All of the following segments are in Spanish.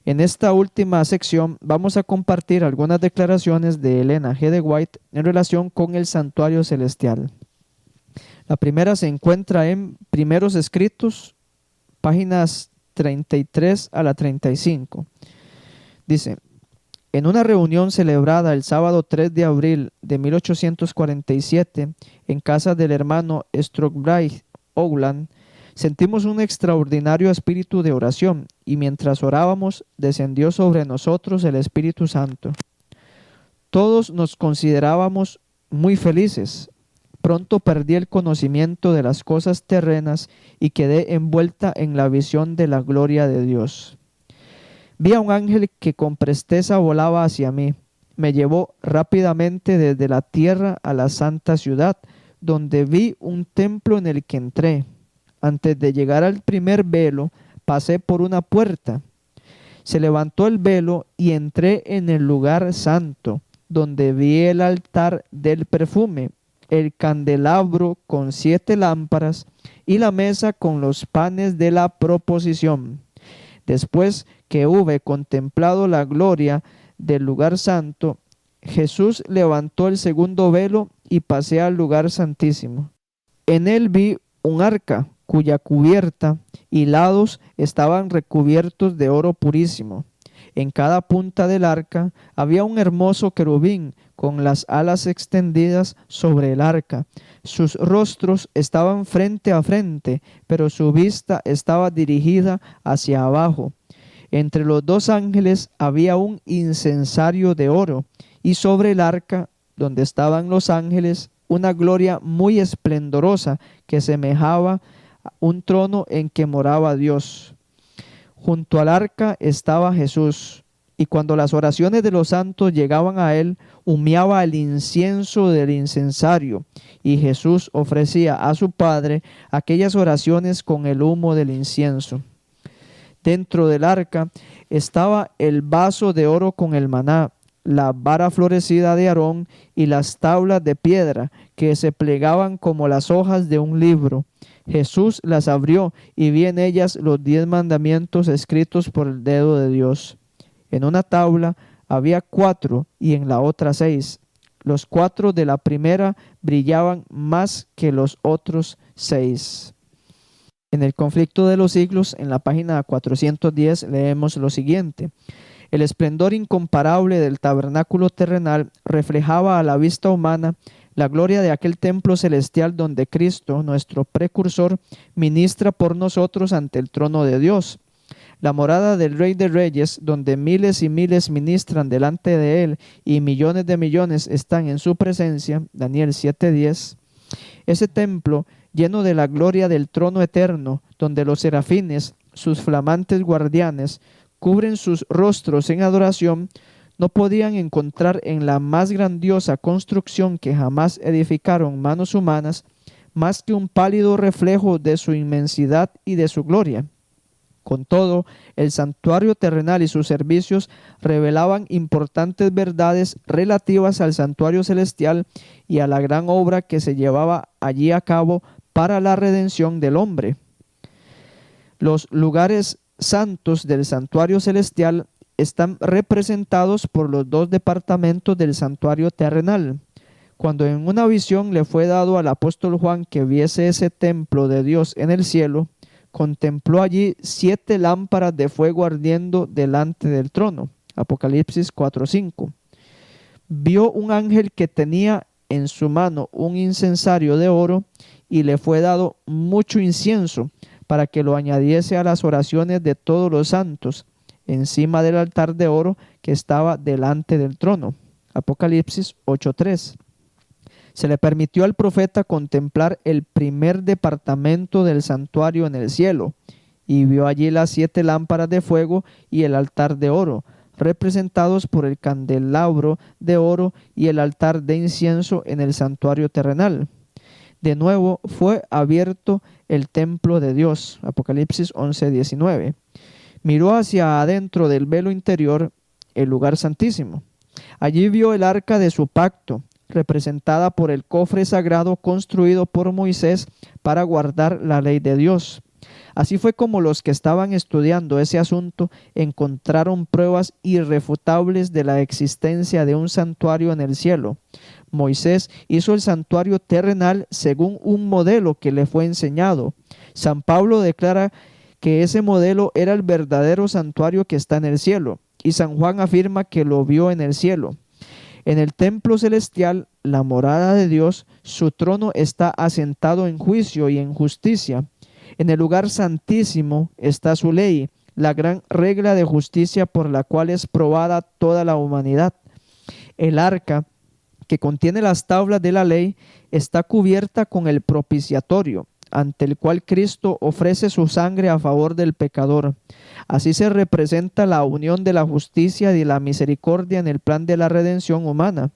En esta última sección vamos a compartir algunas declaraciones de Elena G. de White en relación con el santuario celestial. La primera se encuentra en Primeros Escritos, páginas 33 a la 35. Dice: en una reunión celebrada el sábado 3 de abril de 1847 en casa del hermano Stockbridge Howland, sentimos un extraordinario espíritu de oración y mientras orábamos descendió sobre nosotros el Espíritu Santo. Todos nos considerábamos muy felices. Pronto perdí el conocimiento de las cosas terrenas y quedé envuelta en la visión de la gloria de Dios. Vi a un ángel que con presteza volaba hacia mí. Me llevó rápidamente desde la tierra a la santa ciudad, donde vi un templo en el que entré. Antes de llegar al primer velo, pasé por una puerta. Se levantó el velo y entré en el lugar santo, donde vi el altar del perfume, el candelabro con 7 lámparas y la mesa con los panes de la proposición. Después que hube contemplado la gloria del lugar santo, Jesús levantó el segundo velo y pasé al lugar santísimo. En él vi un arca, cuya cubierta y lados estaban recubiertos de oro purísimo. En cada punta del arca había un hermoso querubín con las alas extendidas sobre el arca. Sus rostros estaban frente a frente, pero su vista estaba dirigida hacia abajo. Entre los 2 ángeles había un incensario de oro, y sobre el arca, donde estaban los ángeles, una gloria muy esplendorosa que semejaba a un trono en que moraba Dios. Junto al arca estaba Jesús, y cuando las oraciones de los santos llegaban a él, humeaba el incienso del incensario, y Jesús ofrecía a su Padre aquellas oraciones con el humo del incienso. Dentro del arca estaba el vaso de oro con el maná, la vara florecida de Aarón y las tablas de piedra que se plegaban como las hojas de un libro. Jesús las abrió y vi en ellas los 10 mandamientos escritos por el dedo de Dios. En una tabla había 4 y en la otra 6. Los 4 de la primera brillaban más que los otros 6. En el conflicto de los siglos, en la página 410, leemos lo siguiente: el esplendor incomparable del tabernáculo terrenal reflejaba a la vista humana la gloria de aquel templo celestial donde Cristo, nuestro precursor, ministra por nosotros ante el trono de Dios. La morada del Rey de Reyes, donde miles y miles ministran delante de él y millones de millones están en su presencia, Daniel 7:10. Ese templo, lleno de la gloria del trono eterno, donde los serafines, sus flamantes guardianes, cubren sus rostros en adoración, no podían encontrar en la más grandiosa construcción que jamás edificaron manos humanas más que un pálido reflejo de su inmensidad y de su gloria. Con todo, el santuario terrenal y sus servicios revelaban importantes verdades relativas al santuario celestial y a la gran obra que se llevaba allí a cabo para la redención del hombre. Los lugares santos del santuario celestial están representados por los 2 departamentos del santuario terrenal. Cuando en una visión le fue dado al apóstol Juan que viese ese templo de Dios en el cielo, contempló allí 7 lámparas de fuego ardiendo delante del trono. Apocalipsis 4:5. Vio un ángel que tenía en su mano un incensario de oro y le fue dado mucho incienso para que lo añadiese a las oraciones de todos los santos encima del altar de oro que estaba delante del trono. Apocalipsis 8:3. Se le permitió al profeta contemplar el primer departamento del santuario en el cielo, y vio allí las 7 lámparas de fuego y el altar de oro, representados por el candelabro de oro y el altar de incienso en el santuario terrenal. De nuevo fue abierto el templo de Dios. Apocalipsis 11:19. Miró hacia adentro del velo interior, el lugar santísimo. Allí vio el arca de su pacto, representada por el cofre sagrado construido por Moisés para guardar la ley de Dios. Así fue como los que estaban estudiando ese asunto encontraron pruebas irrefutables de la existencia de un santuario en el cielo. Moisés hizo el santuario terrenal según un modelo que le fue enseñado. San Pablo declara que ese modelo era el verdadero santuario que está en el cielo, y San Juan afirma que lo vio en el cielo. En el templo celestial, la morada de Dios, su trono está asentado en juicio y en justicia. En el lugar santísimo está su ley, la gran regla de justicia por la cual es probada toda la humanidad. El arca, que contiene las tablas de la ley, está cubierta con el propiciatorio, ante el cual Cristo ofrece su sangre a favor del pecador. Así se representa la unión de la justicia y la misericordia en el plan de la redención humana.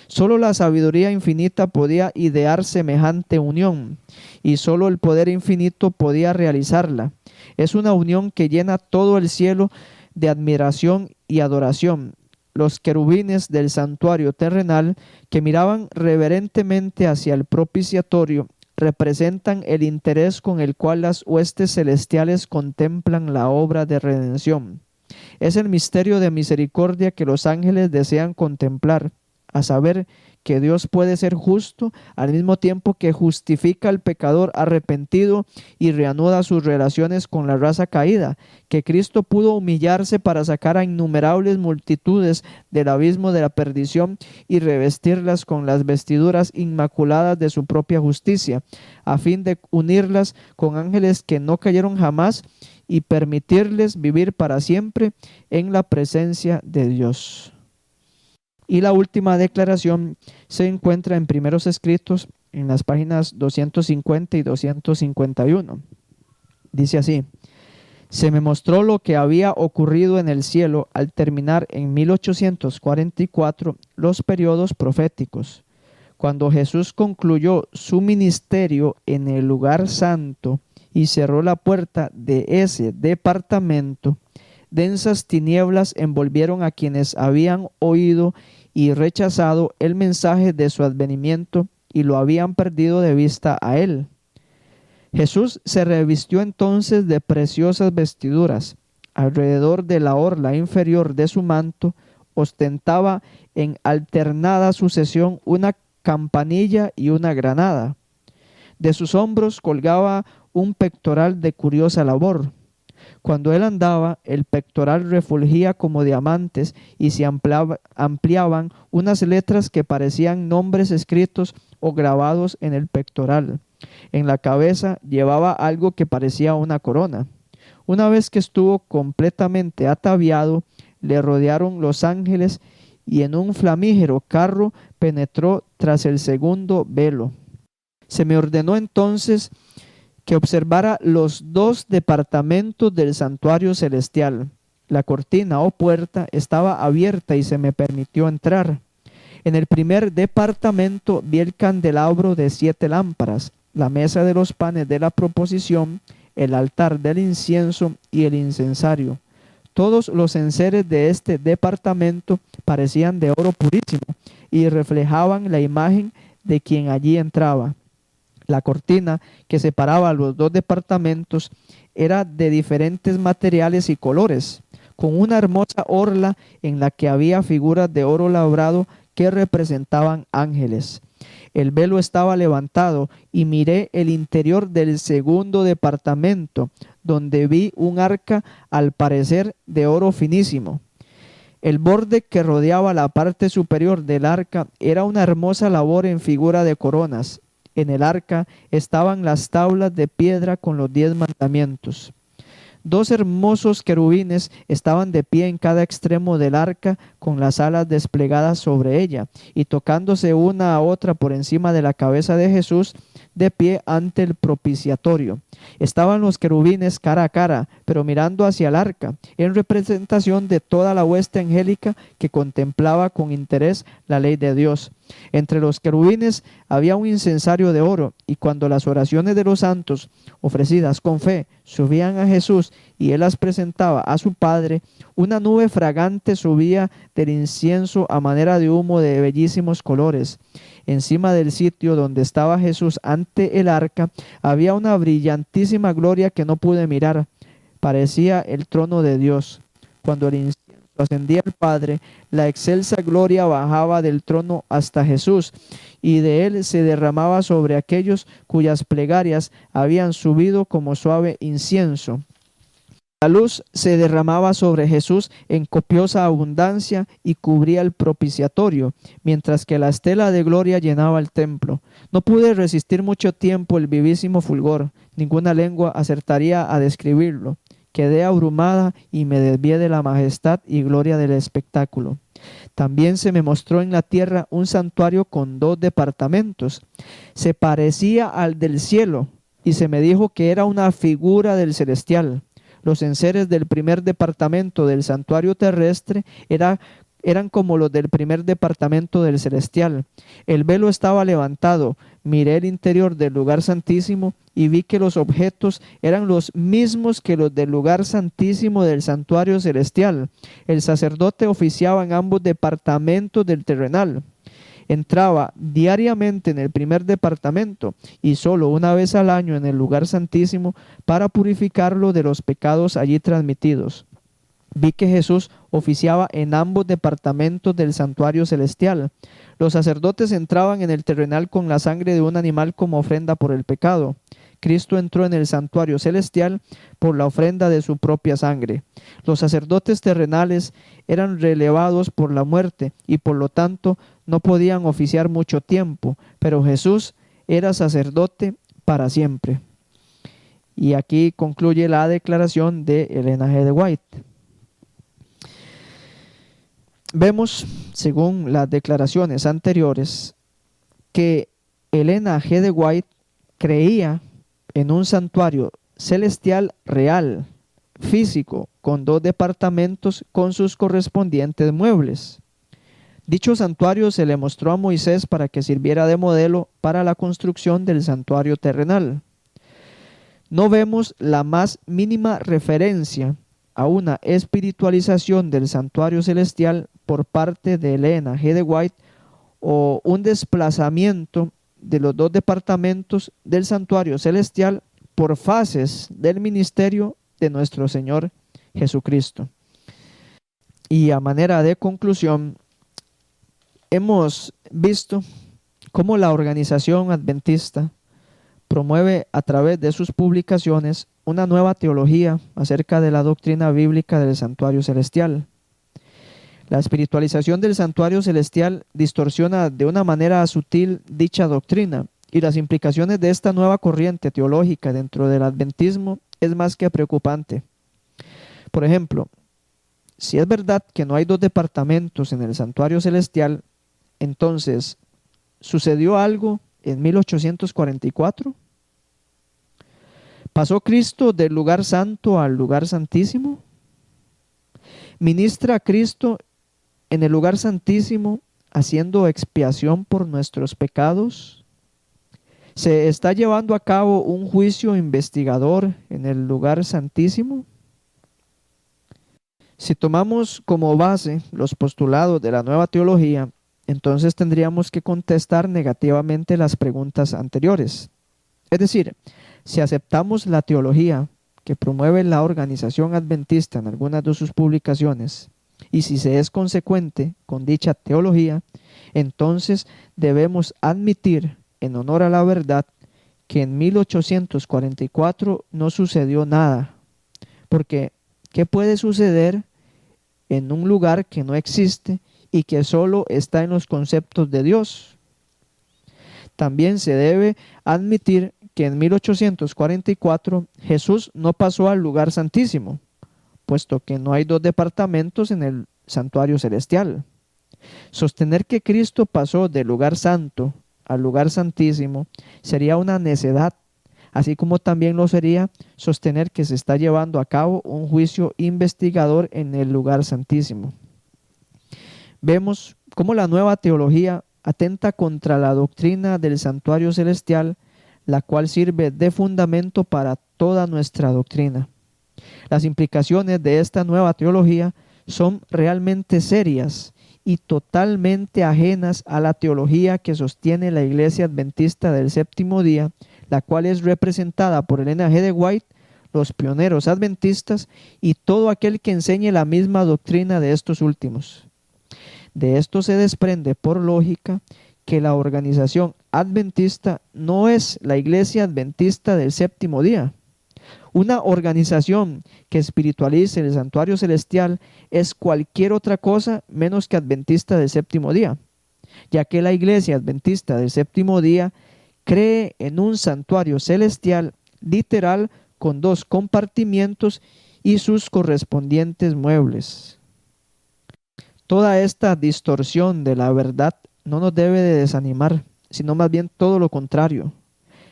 Solo la sabiduría infinita podía idear semejante unión, y solo el poder infinito podía realizarla. Es una unión que llena todo el cielo de admiración y adoración. Los querubines del santuario terrenal, que miraban reverentemente hacia el propiciatorio, representan el interés con el cual las huestes celestiales contemplan la obra de redención. Es el misterio de misericordia que los ángeles desean contemplar, a saber, que Dios puede ser justo al mismo tiempo que justifica al pecador arrepentido y reanuda sus relaciones con la raza caída, que Cristo pudo humillarse para sacar a innumerables multitudes del abismo de la perdición y revestirlas con las vestiduras inmaculadas de su propia justicia, a fin de unirlas con ángeles que no cayeron jamás y permitirles vivir para siempre en la presencia de Dios. Y la última declaración se encuentra en Primeros Escritos en las páginas 250 y 251. Dice así: se me mostró lo que había ocurrido en el cielo al terminar en 1844 los periodos proféticos. Cuando Jesús concluyó su ministerio en el lugar santo y cerró la puerta de ese departamento, densas tinieblas envolvieron a quienes habían oído y rechazado el mensaje de su advenimiento y lo habían perdido de vista a él. Jesús se revistió entonces de preciosas vestiduras. Alrededor de la orla inferior de su manto ostentaba en alternada sucesión una campanilla y una granada. De sus hombros colgaba un pectoral de curiosa labor. Cuando él andaba, el pectoral refulgía como diamantes y se ampliaban unas letras que parecían nombres escritos o grabados en el pectoral. En la cabeza llevaba algo que parecía una corona. Una vez que estuvo completamente ataviado, le rodearon los ángeles y en un flamígero carro penetró tras el segundo velo. Se me ordenó entonces que observara los dos departamentos del santuario celestial. La cortina o puerta estaba abierta y se me permitió entrar. En el primer departamento vi el candelabro de 7 lámparas, la mesa de los panes de la proposición, el altar del incienso y el incensario. Todos los enseres de este departamento parecían de oro purísimo y reflejaban la imagen de quien allí entraba. La cortina que separaba los dos departamentos era de diferentes materiales y colores, con una hermosa orla en la que había figuras de oro labrado que representaban ángeles. El velo estaba levantado y miré el interior del segundo departamento, donde vi un arca al parecer de oro finísimo. El borde que rodeaba la parte superior del arca era una hermosa labor en figura de coronas. En el arca estaban las tablas de piedra con los 10 mandamientos. 2 hermosos querubines estaban de pie en cada extremo del arca con las alas desplegadas sobre ella y tocándose una a otra por encima de la cabeza de Jesús, de pie ante el propiciatorio. Estaban los querubines cara a cara, pero mirando hacia el arca, en representación de toda la hueste angélica que contemplaba con interés la ley de Dios. Entre los querubines había un incensario de oro, y cuando las oraciones de los santos, ofrecidas con fe, subían a Jesús y él las presentaba a su Padre, una nube fragante subía del incienso a manera de humo de bellísimos colores. Encima del sitio donde estaba Jesús ante el arca había una brillantísima gloria que no pude mirar. Parecía el trono de Dios. Cuando el incienso ascendía al Padre, la excelsa gloria bajaba del trono hasta Jesús, y de él se derramaba sobre aquellos cuyas plegarias habían subido como suave incienso. La luz se derramaba sobre Jesús en copiosa abundancia y cubría el propiciatorio, mientras que la estela de gloria llenaba el templo. No pude resistir mucho tiempo el vivísimo fulgor, ninguna lengua acertaría a describirlo. Quedé abrumada y me desvié de la majestad y gloria del espectáculo. También se me mostró en la tierra un santuario con 2 departamentos. Se parecía al del cielo, y se me dijo que era una figura del celestial. Los enseres del primer departamento del santuario terrestre eran como los del primer departamento del celestial. El velo estaba levantado. Miré el interior del lugar santísimo y vi que los objetos eran los mismos que los del lugar santísimo del santuario celestial. El sacerdote oficiaba en ambos departamentos del terrenal. Entraba diariamente en el primer departamento y solo una vez al año en el lugar santísimo para purificarlo de los pecados allí transmitidos. Vi que Jesús oficiaba en ambos departamentos del santuario celestial. Los sacerdotes entraban en el terrenal con la sangre de un animal como ofrenda por el pecado. Cristo entró en el santuario celestial por la ofrenda de su propia sangre. Los sacerdotes terrenales eran relevados por la muerte y por lo tanto no podían oficiar mucho tiempo, pero Jesús era sacerdote para siempre. Y aquí concluye la declaración de Elena G. de White. Vemos, según las declaraciones anteriores, que Elena G. de White creía en un santuario celestial real, físico, con 2 departamentos con sus correspondientes muebles. Dicho santuario se le mostró a Moisés para que sirviera de modelo para la construcción del santuario terrenal. No vemos la más mínima referencia a una espiritualización del santuario celestial por parte de Elena G. de White o un desplazamiento de los 2 departamentos del santuario celestial por fases del ministerio de nuestro Señor Jesucristo. Y a manera de conclusión, hemos visto cómo la organización adventista promueve a través de sus publicaciones una nueva teología acerca de la doctrina bíblica del santuario celestial. La espiritualización del santuario celestial distorsiona de una manera sutil dicha doctrina, y las implicaciones de esta nueva corriente teológica dentro del adventismo es más que preocupante. Por ejemplo, si es verdad que no hay 2 departamentos en el santuario celestial, entonces, ¿sucedió algo en 1844? ¿Pasó Cristo del lugar santo al lugar santísimo? ¿Ministra Cristo en el lugar santísimo haciendo expiación por nuestros pecados? ¿Se está llevando a cabo un juicio investigador en el lugar santísimo? Si tomamos como base los postulados de la nueva teología, entonces tendríamos que contestar negativamente las preguntas anteriores. Es decir, si aceptamos la teología que promueve la organización adventista en algunas de sus publicaciones, y si se es consecuente con dicha teología, entonces debemos admitir, en honor a la verdad, que en 1844 no sucedió nada. Porque, ¿qué puede suceder en un lugar que no existe y que solo está en los conceptos de Dios? También se debe admitir que en 1844 Jesús no pasó al lugar santísimo, puesto que no hay 2 departamentos en el santuario celestial. Sostener que Cristo pasó del lugar santo al lugar santísimo sería una necedad, así como también lo sería sostener que se está llevando a cabo un juicio investigador en el lugar santísimo. Vemos cómo la nueva teología atenta contra la doctrina del santuario celestial, la cual sirve de fundamento para toda nuestra doctrina. Las implicaciones de esta nueva teología son realmente serias y totalmente ajenas a la teología que sostiene la Iglesia Adventista del Séptimo Día, la cual es representada por Elena G. de White, los pioneros adventistas y todo aquel que enseñe la misma doctrina de estos últimos. De esto se desprende por lógica que la organización adventista no es la Iglesia Adventista del Séptimo Día. Una organización que espiritualice el santuario celestial es cualquier otra cosa menos que adventista del séptimo día, ya que la Iglesia Adventista del Séptimo Día cree en un santuario celestial literal con 2 compartimientos y sus correspondientes muebles. Toda esta distorsión de la verdad no nos debe de desanimar, sino más bien todo lo contrario.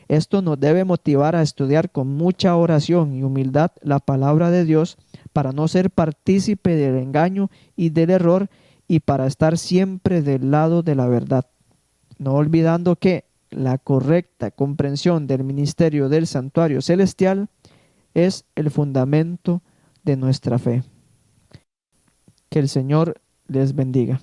Esto nos debe motivar a estudiar con mucha oración y humildad la palabra de Dios para no ser partícipe del engaño y del error y para estar siempre del lado de la verdad, no olvidando que la correcta comprensión del ministerio del santuario celestial es el fundamento de nuestra fe. Que el Señor les bendiga.